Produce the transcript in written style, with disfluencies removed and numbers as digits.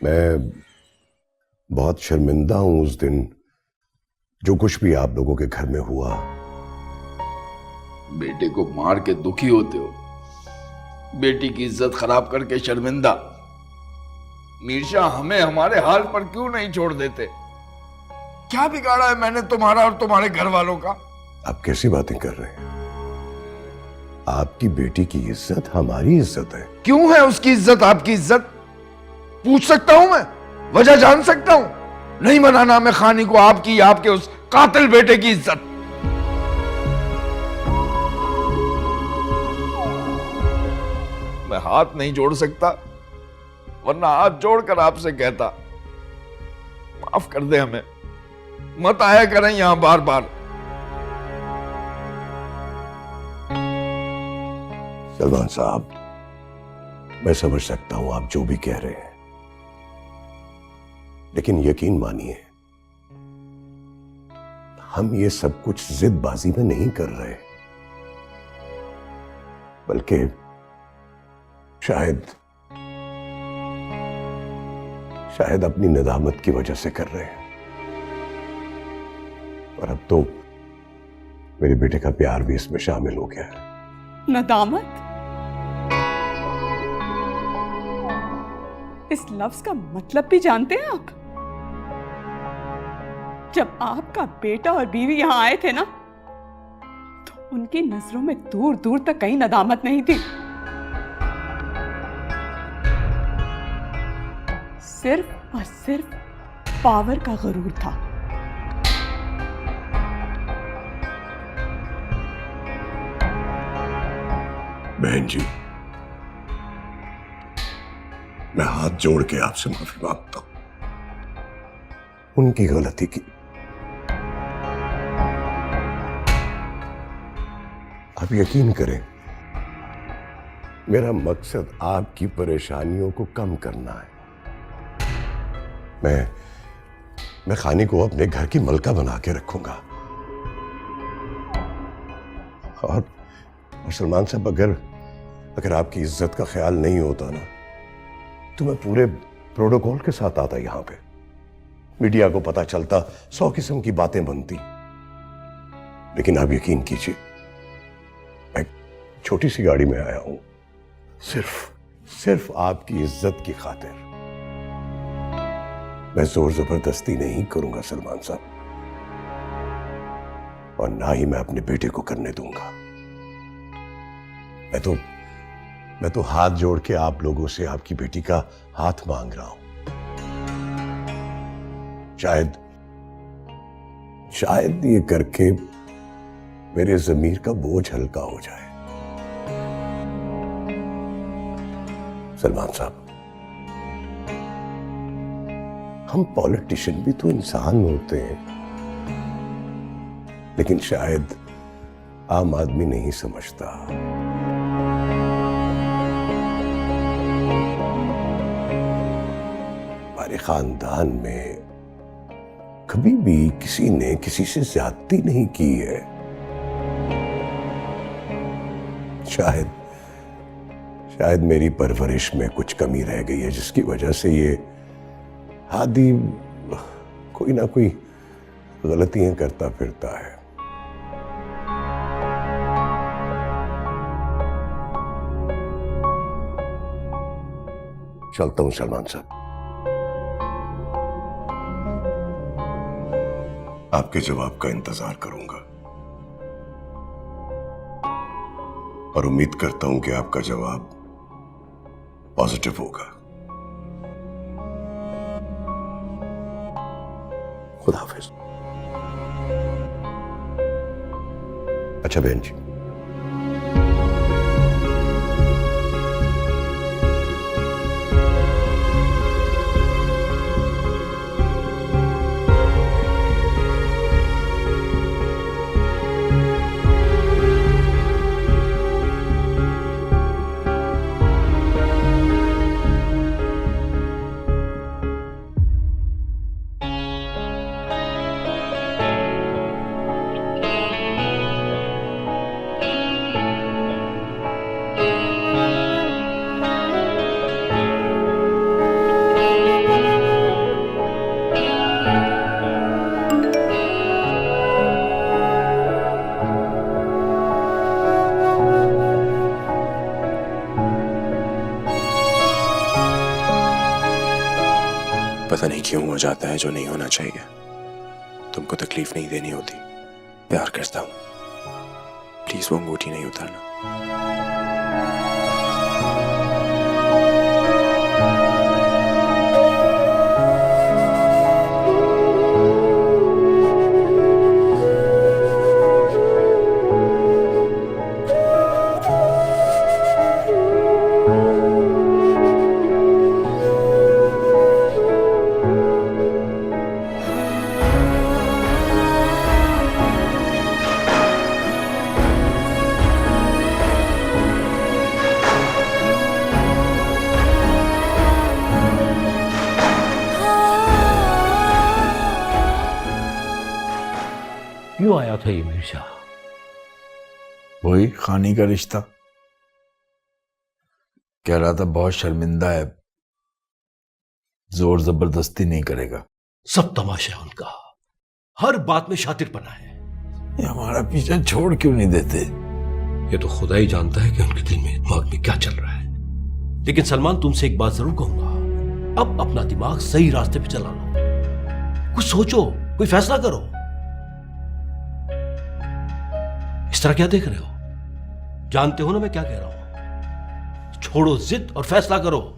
मैं बहुत शर्मिंदा हूं उस दिन जो कुछ भी आप लोगों के घर में हुआ। बेटे को मार के दुखी होते हो, बेटी की इज्जत खराब करके शर्मिंदा। मीरशाह हमें हमारे हाल पर क्यों नहीं छोड़ देते? क्या बिगाड़ा है मैंने तुम्हारा और तुम्हारे घर वालों का? आप कैसी बातें कर रहे हैं? आपकी बेटी की इज्जत हमारी इज्जत है। क्यों है उसकी इज्जत आपकी इज्जत? पूछ सकता हूं मैं? वजह जान सकता हूं? नहीं मनाना मैं खानी को आपकी, आपके उस कातिल बेटे की इज्जत। मैं हाथ नहीं जोड़ सकता, वरना हाथ जोड़कर आपसे कहता माफ कर दे हमें, मत आया करें यहां बार बार। सलमान साहब, मैं समझ सकता हूं आप जो भी कह रहे हैं, लेकिन यकीन मानिए हम ये सब कुछ जिदबाजी में नहीं कर रहे, बल्कि शायद अपनी नदामत की वजह से कर रहे हैं। और अब तो मेरे बेटे का प्यार भी इसमें शामिल हो गया है। नदामत? इस लफ्ज का मतलब भी जानते हैं आप? जब आपका बेटा और बीवी यहां आए थे ना, तो उनकी नजरों में दूर दूर तक कहीं नदामत नहीं थी। सिर्फ और सिर्फ पावर का गुरूर था। बहन जी, मैं हाथ जोड़ के आपसे माफी मांगता हूं, उनकी गलती की। आप यकीन करें, मेरा मकसद आपकी परेशानियों को कम करना है। मैं खानी को अपने घर की मलका बना के रखूंगा। और सलमान साहब, अगर आपकी इज्जत का ख्याल नहीं होता ना, तो मैं पूरे प्रोटोकॉल के साथ आता यहां पे। मीडिया को पता चलता, 100 किस्म की बातें बनती। लेकिन आप यकीन कीजिए, मैं छोटी सी गाड़ी में आया हूं सिर्फ आपकी इज्जत की खातिर। मैं जोर जबरदस्ती नहीं करूंगा सलमान साहब, और ना ही मैं अपने बेटे को करने दूंगा। मैं तो हाथ जोड़ के आप लोगों से आपकी बेटी का हाथ मांग रहा हूं। शायद ये करके मेरे जमीर का बोझ हल्का हो जाए। सलमान साहब, हम पॉलिटिशियन भी तो इंसान होते हैं, लेकिन शायद आम आदमी नहीं समझता। हमारे खानदान में कभी भी किसी ने किसी से ज्यादती नहीं की है। शायद मेरी परवरिश में कुछ कमी रह गई है, जिसकी वजह से ये हादी कोई ना कोई गलतियां करता फिरता है। चलता हूं सलमान साहब, आपके जवाब का इंतजार करूंगा, और उम्मीद करता हूं कि आपका जवाब पॉजिटिव होगा। खुदा हाफिज। अच्छा बहन जी, पता नहीं क्यों हो जाता है जो नहीं होना चाहिए। तुमको तकलीफ नहीं देनी होती, प्यार करता हूं। प्लीज वो अंगूठी नहीं उतारना। क्यों आया था ये मीर शाह? वही खानी का रिश्ता। कह रहा था बहुत शर्मिंदा है, जोर जबरदस्ती नहीं करेगा। सब तमाशा है उनका, हर बात में शातिरपना है। ये हमारा पीछा छोड़ क्यों नहीं देते? ये तो खुदा ही जानता है कि उनके दिल में दिमाग में क्या चल रहा है। लेकिन सलमान, तुमसे एक बात जरूर कहूंगा, अब अपना दिमाग सही रास्ते पे चला लो। कुछ सोचो, कोई फैसला करो। इस तरह क्या देख रहे हो? जानते हो ना मैं क्या कह रहा हूं। छोड़ो जिद और फैसला करो।